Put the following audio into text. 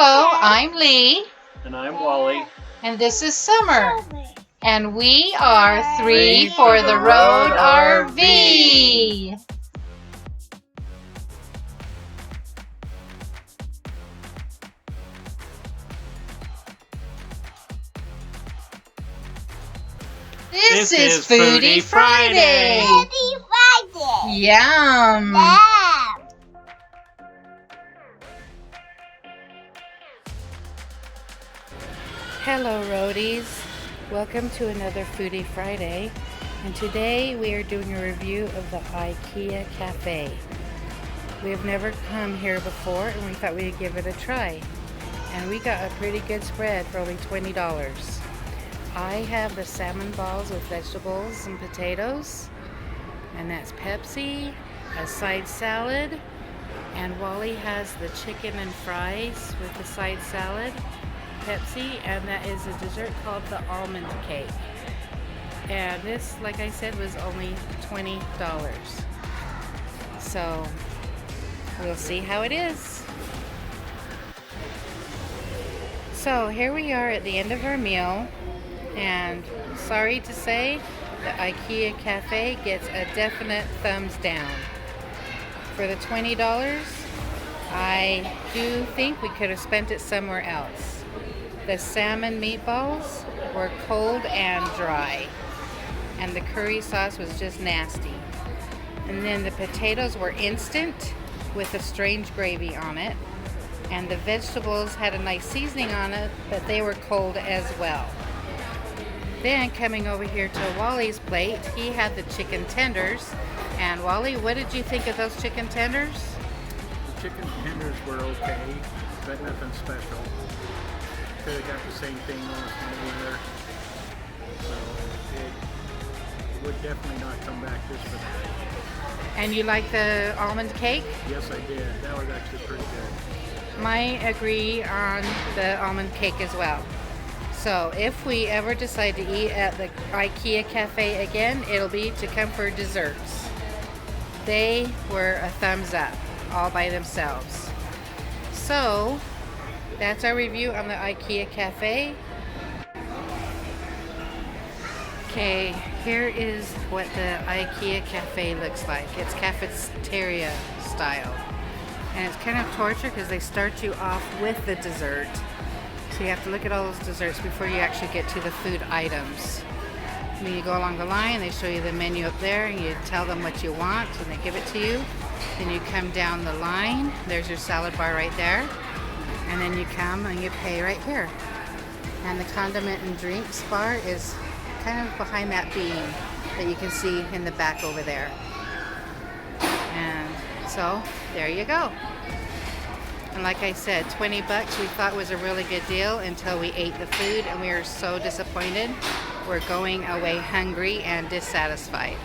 Hello, I'm Lee. And I'm Wally. And this is Summer. And we are Three for the Road RV. This is Foodie Friday. Foodie Friday. Yum. Hello roadies, welcome to another Foodie Friday, and today we are doing a review of the IKEA Cafe. We have never come here before and we thought we'd give it a try, and we got a pretty good spread for only $20. I have the salmon balls with vegetables and potatoes, and that's Pepsi, a side salad, and Wally has the chicken and fries with the side salad, Pepsi, and that is a dessert called the almond cake. And this, like I said, was only $20. So we'll see how it is. So here we are at the end of our meal, and sorry to say, the IKEA Cafe gets a definite thumbs down. For the $20, I do think we could have spent it somewhere else. The salmon meatballs were cold and dry, and the curry sauce was just nasty. And then the potatoes were instant with a strange gravy on it, and the vegetables had a nice seasoning on it, but they were cold as well. Then coming over here to Wally's plate, he had the chicken tenders. And Wally, what did you think of those chicken tenders? The chicken tenders were okay, but nothing special. Could have got the same thing last night either. So it would definitely not come back just for that. And you like the almond cake? Yes, I did. That was actually pretty good. Might agree on the almond cake as well. So if we ever decide to eat at the IKEA Cafe again, it'll be to come for desserts. They were a thumbs up all by themselves. So that's our review on the IKEA Cafe. Okay, here is what the IKEA Cafe looks like. It's cafeteria style. And it's kind of torture because they start you off with the dessert. So you have to look at all those desserts before you actually get to the food items. And then you go along the line, they show you the menu up there, and you tell them what you want, and they give it to you. Then you come down the line, there's your salad bar right there. And then you come and you pay right here. And the condiment and drinks bar is kind of behind that beam that you can see in the back over there. And so there you go. And like I said, $20 we thought was a really good deal until we ate the food, and we were so disappointed. We're going away hungry and dissatisfied.